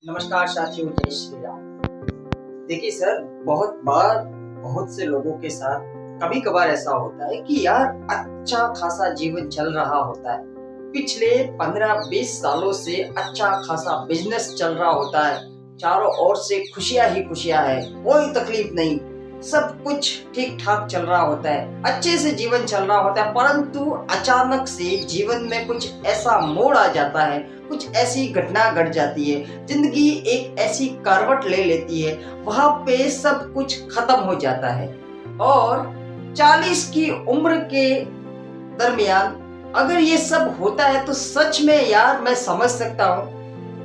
नमस्कार साथियों, जय श्री राम। देखिए सर, बहुत बार बहुत से लोगों के साथ कभी कभार ऐसा होता है कि यार अच्छा खासा जीवन चल रहा होता है। पिछले 15-20 सालों से अच्छा खासा बिजनेस चल रहा होता है। चारों ओर से खुशियां ही खुशियां है, कोई तकलीफ नहीं, सब कुछ ठीक ठाक चल रहा होता है, अच्छे से जीवन चल रहा होता है। परंतु अचानक से जीवन में कुछ ऐसा मोड़ आ जाता है, कुछ ऐसी घटना घट जाती है, जिंदगी एक ऐसी करवट ले लेती है, वहां पे सब कुछ खत्म हो जाता है। और 40 की उम्र के दरमियान अगर ये सब होता है तो सच में यार मैं समझ सकता हूँ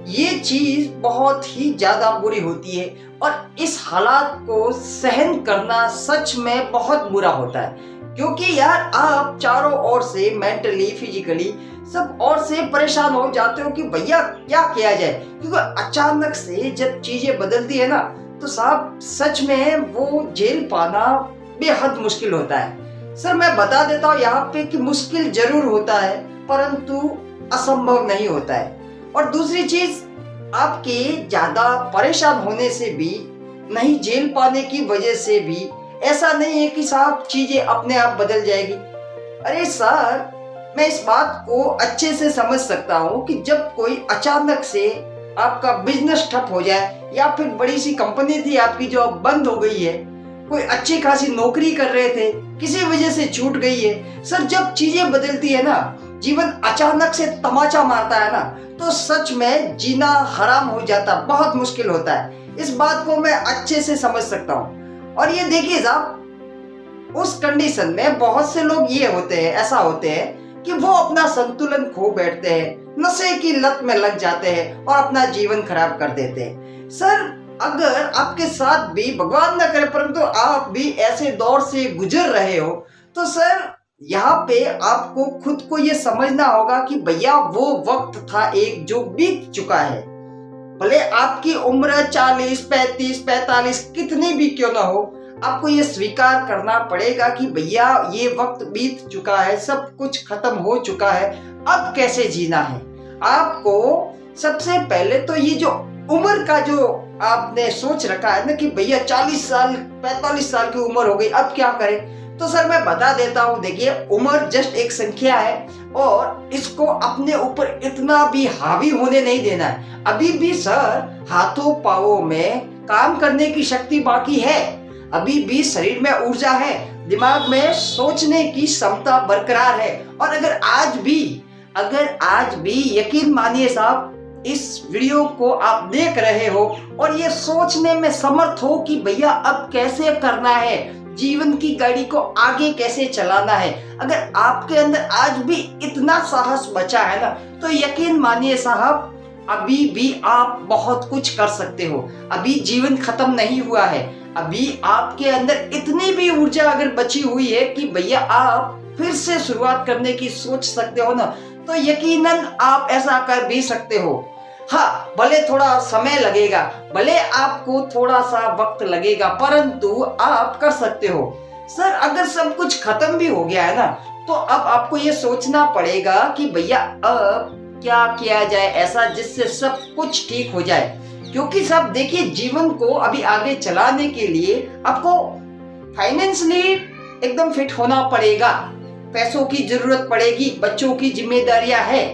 ये चीज बहुत ही ज्यादा बुरी होती है। और इस हालात को सहन करना सच में बहुत बुरा होता है, क्योंकि यार आप चारों ओर से मेंटली फिजिकली सब ओर से परेशान हो जाते हो कि भैया क्या किया जाए। क्योंकि अचानक से जब चीजें बदलती है ना, तो साहब सच में वो झेल पाना बेहद मुश्किल होता है। सर मैं बता देता हूँ यहाँ पे कि मुश्किल जरूर होता है, परंतु असंभव नहीं होता है। और दूसरी चीज, आपके ज्यादा परेशान होने से भी नहीं, झेल पाने की वजह से भी ऐसा नहीं है कि साहब चीजें अपने आप बदल जाएगी। अरे सर, मैं इस बात को अच्छे से समझ सकता हूँ कि जब कोई अचानक से आपका बिजनेस ठप हो जाए, या फिर बड़ी सी कंपनी थी आपकी जो अब बंद हो गई है, कोई अच्छी खासी नौकरी कर रहे थे, किसी वजह से छूट गई है। सर जब चीजें बदलती है ना, जीवन अचानक से तमाचा मारता है ना, तो सच में जीना हराम हो जाता, बहुत मुश्किल होता है। इस बात को मैं अच्छे से समझ सकता हूँ। और ये देखिए साहब, उस कंडीशन में बहुत से लोग ये होते हैं, ऐसा होते हैं कि वो अपना संतुलन खो बैठते हैं, नशे की लत में लग जाते हैं और अपना जीवन खराब कर देते हैं। सर अगर आपके साथ भी, भगवान न करे, परंतु आप भी ऐसे दौर से गुजर रहे हो, तो सर यहाँ पे आपको खुद को ये समझना होगा कि भैया वो वक्त था एक जो बीत चुका है। भले आपकी उम्र 40, 35, 45 कितनी भी क्यों ना हो, आपको ये स्वीकार करना पड़ेगा कि भैया ये वक्त बीत चुका है, सब कुछ खत्म हो चुका है, अब कैसे जीना है। आपको सबसे पहले तो ये जो उम्र का जो आपने सोच रखा है ना कि भैया 40 साल 45 साल की उम्र हो गई, अब क्या करें, तो सर मैं बता देता हूँ। देखिए, उम्र जस्ट एक संख्या है और इसको अपने ऊपर इतना भी हावी होने नहीं देना है। अभी भी सर हाथों पांवों में काम करने की शक्ति बाकी है, अभी भी शरीर में ऊर्जा है, दिमाग में सोचने की क्षमता बरकरार है। और अगर आज भी यकीन मानिए साहब, इस वीडियो को आप देख रहे हो और ये सोचने में समर्थ हो कि भैया अब कैसे करना है, जीवन की गाड़ी को आगे कैसे चलाना है, अगर आपके अंदर आज भी इतना साहस बचा है ना, तो यकीन मानिए साहब अभी भी आप बहुत कुछ कर सकते हो। अभी जीवन खत्म नहीं हुआ है, अभी आपके अंदर इतनी भी ऊर्जा अगर बची हुई है कि भैया आप फिर से शुरुआत करने की सोच सकते हो ना, तो यकीनन आप ऐसा कर भी सकते हो। हाँ, भले थोड़ा समय लगेगा, भले आपको थोड़ा सा वक्त लगेगा, परंतु आप कर सकते हो। सर अगर सब कुछ खत्म भी हो गया है ना, तो अब आपको ये सोचना पड़ेगा कि भैया अब क्या किया जाए ऐसा जिससे सब कुछ ठीक हो जाए। क्योंकि सब देखिए, जीवन को अभी आगे चलाने के लिए आपको फाइनेंशियली एकदम फिट होना पड़ेगा, पैसों की जरूरत पड़ेगी, बच्चों की जिम्मेदारियां है।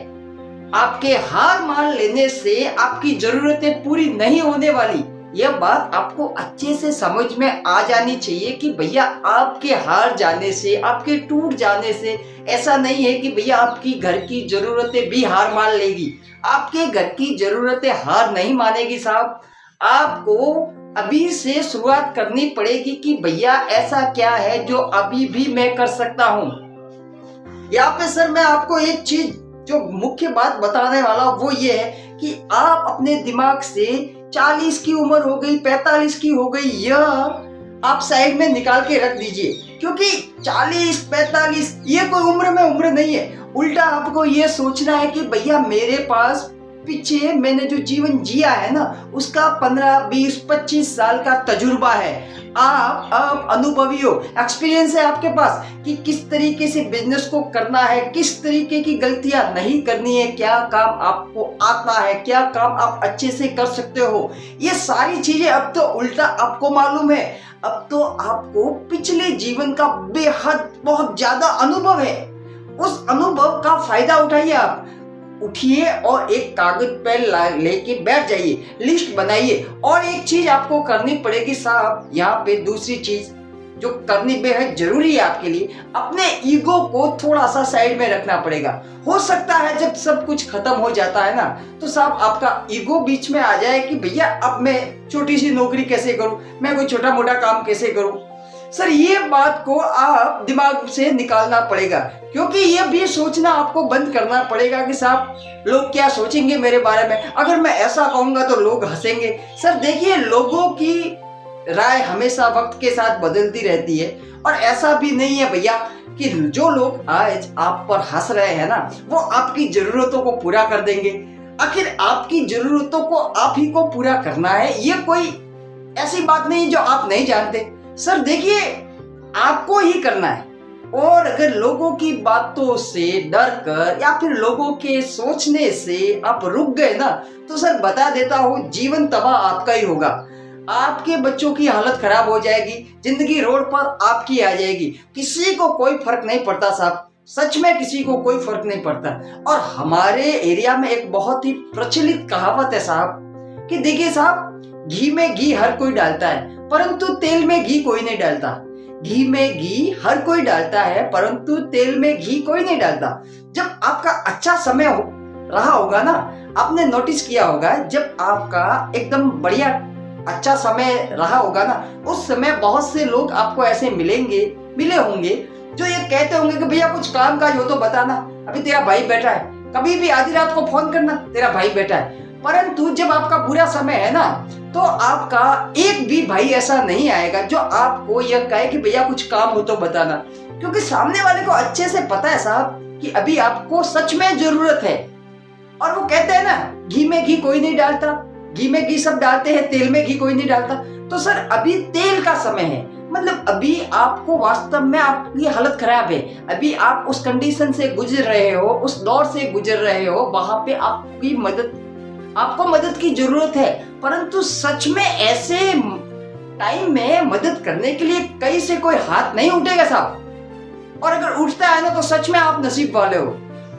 आपके हार मान लेने से आपकी जरूरतें पूरी नहीं होने वाली, यह बात आपको अच्छे से समझ में आ जानी चाहिए कि भैया आपके हार जाने से, आपके टूट जाने से ऐसा नहीं है कि भैया आपकी घर की जरूरतें भी हार मान लेगी। आपके घर की जरूरतें हार नहीं मानेगी साहब। आपको अभी से शुरुआत करनी पड़ेगी कि भैया ऐसा क्या है जो अभी भी मैं कर सकता हूँ। यहाँ पे सर मैं आपको एक चीज जो मुख्य बात बताने वाला वो ये है कि आप अपने दिमाग से 40 की उम्र हो गई, 45 की हो गई, यह आप साइड में निकाल के रख दीजिए। क्योंकि 40, 45 ये कोई उम्र में उम्र नहीं है। उल्टा आपको ये सोचना है कि भैया मेरे पास पीछे मैंने जो जीवन जिया है ना, उसका 15, 20, 25 साल का तजुर्बा है। आप अनुभवी हो, एक्सपीरियंस है आपके पास कि किस तरीके से बिजनेस को करना है, किस तरीके की गलतियां नहीं करनी है, क्या काम आपको आता है, क्या काम आप अच्छे से कर सकते हो। ये सारी चीजें अब तो उल्टा आपको मालूम है। अब तो आपको पिछले जीवन का बेहद बहुत ज्यादा अनुभव है। उस अनुभव का फायदा उठाइए। आप उठिए और एक कागज पेन लेके बैठ जाइए, लिस्ट बनाइए। और एक चीज आपको करनी पड़ेगी साहब, यहाँ पे दूसरी चीज जो करनी बेहद जरूरी है आपके लिए, अपने ईगो को थोड़ा सा साइड में रखना पड़ेगा। हो सकता है जब सब कुछ खत्म हो जाता है ना, तो साहब आपका ईगो बीच में आ जाए कि भैया अब मैं छोटी सी नौकरी कैसे करूं, मैं कोई छोटा मोटा काम कैसे करूं। सर ये बात को आप दिमाग से निकालना पड़ेगा, क्योंकि ये भी सोचना आपको बंद करना पड़ेगा कि साहब लोग क्या सोचेंगे मेरे बारे में, अगर मैं ऐसा कहूंगा तो लोग हंसेंगे। सर देखिए, लोगों की राय हमेशा वक्त के साथ बदलती रहती है, और ऐसा भी नहीं है भैया कि जो लोग आज आप पर हंस रहे हैं ना, वो आपकी जरूरतों को पूरा कर देंगे। आखिर आपकी जरूरतों को आप ही को पूरा करना है, ये कोई ऐसी बात नहीं जो आप नहीं जानते। सर देखिए, आपको ही करना है। और अगर लोगों की बातों से डर कर या फिर लोगों के सोचने से आप रुक गए ना, तो सर बता देता हूँ, जीवन तबाह आपका ही होगा। आपके बच्चों की हालत खराब हो जाएगी, जिंदगी रोड पर आपकी आ जाएगी। किसी को कोई फर्क नहीं पड़ता साहब, सच में किसी को कोई फर्क नहीं पड़ता। और हमारे एरिया में एक बहुत ही प्रचलित कहावत है साहब कि देखिए साहब, घी में घी हर कोई डालता है, परंतु तेल में घी कोई नहीं डालता। घी में घी हर कोई डालता है, परंतु तेल में घी कोई नहीं डालता। जब आपका अच्छा समय रहा होगा ना, आपने नोटिस किया होगा, जब आपका एकदम बढ़िया अच्छा समय रहा होगा ना, उस समय बहुत से लोग आपको ऐसे मिले होंगे जो ये कहते होंगे कि भैया कुछ काम काज हो तो बताना, अभी तेरा भाई बैठा है, कभी भी आधी रात को फोन करना, तेरा भाई बैठा है। परंतु जब आपका बुरा समय है ना, तो आपका एक भी भाई ऐसा नहीं आएगा जो आपको यह कहे कि भैया कुछ काम हो तो बताना, क्योंकि सामने वाले को अच्छे से पता है साहब कि अभी आपको सच में जरूरत है। और वो कहते हैं ना, घी में घी कोई नहीं डालता, घी में घी सब डालते हैं, तेल में घी कोई नहीं डालता। तो सर अभी तेल का समय है, मतलब अभी आपको वास्तव में आपकी हालत खराब है, अभी आप उस कंडीशन से गुजर रहे हो, उस दौर से गुजर रहे हो, वहां पे आपको मदद की जरूरत है। परंतु सच में ऐसे टाइम में मदद करने के लिए कहीं से कोई हाथ नहीं उठेगा साहब। और अगर उठता है ना, तो सच में आप नसीब वाले हो।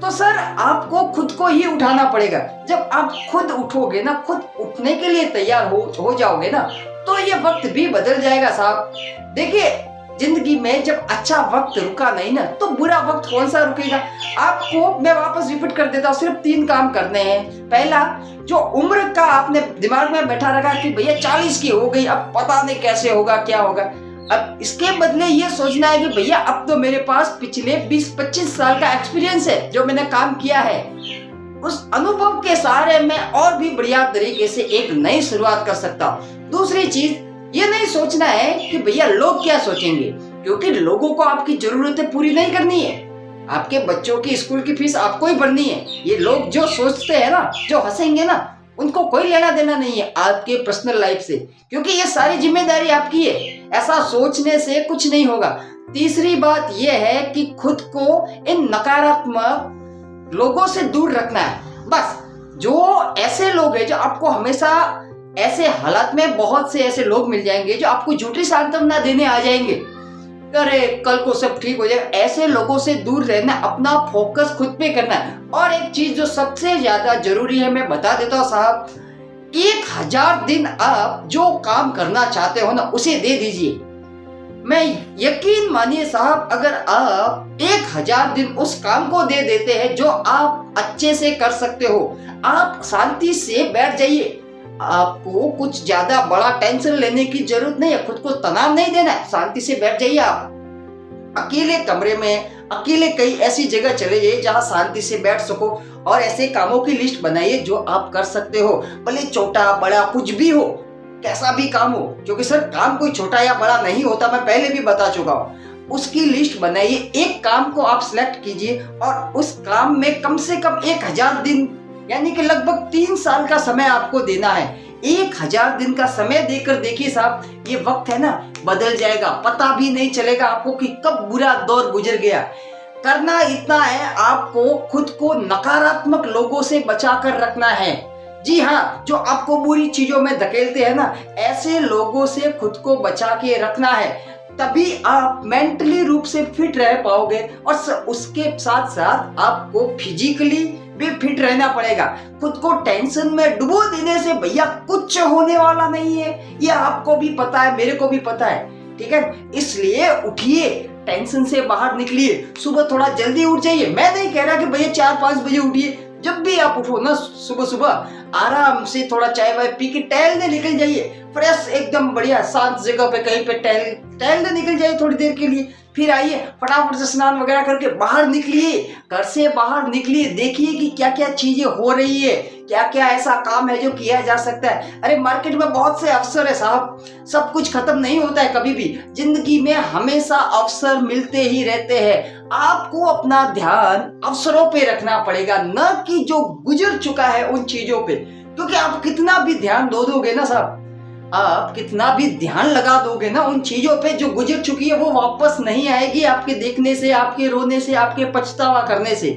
तो सर आपको खुद को ही उठाना पड़ेगा। जब आप खुद उठोगे ना, खुद उठने के लिए तैयार हो जाओगे ना, तो ये वक्त भी बदल जाएगा साहब। देखिए, जिंदगी में जब अच्छा वक्त रुका नहीं ना, तो बुरा वक्त कौन सा रुकेगा। आपको मैं वापस रिपीट कर देता हूँ, सिर्फ 3 काम करने हैं। पहला, जो उम्र का आपने दिमाग में बैठा रखा कि भैया 40 की हो गई, अब पता नहीं कैसे होगा, क्या होगा, अब इसके बदले ये सोचना है कि भैया अब तो मेरे पास पिछले 20-25 साल का एक्सपीरियंस है, जो मैंने काम किया है, उस अनुभव के सहारे मैं और भी बढ़िया तरीके से एक नई शुरुआत कर सकता हूँ। दूसरी चीज, ये नहीं सोचना है कि भैया लोग क्या सोचेंगे, क्योंकि लोगों को आपकी जरूरतें पूरी नहीं करनी है। आपके बच्चों की स्कूल की फीस आपको ही भरनी है। ये लोग जो सोचते हैं ना, जो हंसेंगे ना, उनको कोई लेना देना नहीं है आपके पर्सनल लाइफ से, क्योंकि ये सारी जिम्मेदारी आपकी है। ऐसा सोचने से कुछ नहीं होगा। तीसरी बात यह है कि खुद को इन नकारात्मक लोगों से दूर रखना है। बस जो ऐसे लोग हैं जो आपको हमेशा ऐसे हालात में, बहुत से ऐसे लोग मिल जाएंगे जो आपको झूठी सांत्वना देने आ जाएंगे, अरे कल को सब ठीक हो जाएगा। ऐसे लोगों से दूर रहना, अपना फोकस खुद पे करना है। और एक चीज जो सबसे ज्यादा जरूरी है, मैं बता देता हूँ साहब, 1000 दिन आप जो काम करना चाहते हो ना, उसे दे दीजिए। मैं यकीन मानिए साहब, अगर आप 1000 दिन उस काम को दे देते हैं जो आप अच्छे से कर सकते हो, आप शांति से बैठ जाइए। आपको कुछ ज्यादा बड़ा टेंशन लेने की जरूरत नहीं है, खुद को तनाव नहीं देना है, शांति से बैठ जाइए। आप अकेले कमरे में, अकेले कहीं ऐसी जगह चले जाइए जहां शांति से बैठ सको, और ऐसे कामों की लिस्ट बनाइए जो आप कर सकते हो, भले छोटा बड़ा कुछ भी हो, कैसा भी काम हो, क्योंकि सर काम कोई छोटा या बड़ा नहीं होता, मैं पहले भी बता चुका हूँ। उसकी लिस्ट बनाइए, एक काम को आप सिलेक्ट कीजिए और उस काम में कम से कम 1000 दिन यानी कि लगभग 3 साल का समय आपको देना है। 1000 दिन का समय देकर देखिए साहब, ये वक्त है ना, बदल जाएगा, पता भी नहीं चलेगा आपको कि कब बुरा दौर गुजर गया। करना इतना है, आपको खुद को नकारात्मक लोगों से बचा कर रखना है। जी हाँ, जो आपको बुरी चीजों में धकेलते हैं ना, ऐसे लोगों से खुद को बचा के रखना है। तभी आप मेंटली रूप से फिट रह पाओगे और उसके साथ साथ आपको फिजिकली भी फिट रहना पड़ेगा। खुद को टेंशन में डुबो देने से भैया कुछ होने वाला नहीं है, ये आपको भी पता है, मेरे को भी पता है, ठीक है। इसलिए उठिए, टेंशन से बाहर निकलिए, सुबह थोड़ा जल्दी उठ जाइए। मैं नहीं कह रहा कि भैया 4-5 बजे उठिए, जब भी आप उठो ना सुबह सुबह आराम से थोड़ा चाय वाय पी के टहलने निकल जाइए, फ्रेश एकदम बढ़िया शांत जगह पे कहीं पे टहलने निकल जाइए थोड़ी देर के लिए। फिर आइए फटाफट से स्नान वगैरह करके बाहर निकलिए, घर से बाहर निकलिए, देखिए कि क्या क्या चीजें हो रही है, क्या क्या ऐसा काम है जो किया जा सकता है। अरे मार्केट में बहुत से अवसर है साहब, सब कुछ खत्म नहीं होता है कभी भी, जिंदगी में हमेशा अवसर मिलते ही रहते हैं। आपको अपना ध्यान अवसरों पे रखना पड़ेगा, न कि जो गुजर चुका है उन चीजों पे। क्योंकि आप कितना भी ध्यान दोगे ना साहब, आप कितना भी ध्यान लगा दोगे ना उन चीजों पे जो गुजर चुकी है, वो वापस नहीं आएगी आपके देखने से, आपके रोने से, आपके पछतावा करने से।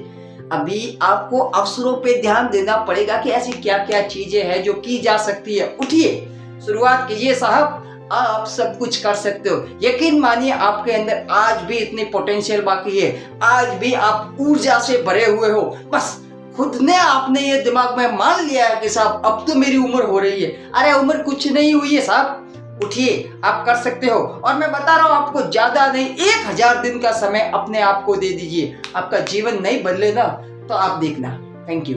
अभी आपको अवसरों पे ध्यान देना पड़ेगा कि ऐसी क्या क्या चीजें हैं जो की जा सकती है। उठिए, शुरुआत कीजिए साहब, आप सब कुछ कर सकते हो। यकीन मानिए आपके अंदर आज भी इतनी पोटेंशियल बाकी है, आज भी आप ऊर्जा से भरे हुए हो। बस खुद ने आपने ये दिमाग में मान लिया है कि साहब अब तो मेरी उम्र हो रही है। अरे उम्र कुछ नहीं हुई है साहब, उठिए, आप कर सकते हो। और मैं बता रहा हूं आपको, ज्यादा नहीं, 1000 दिन का समय अपने आप को दे दीजिए। आपका जीवन नहीं बदले ना तो आप देखना। Thank you.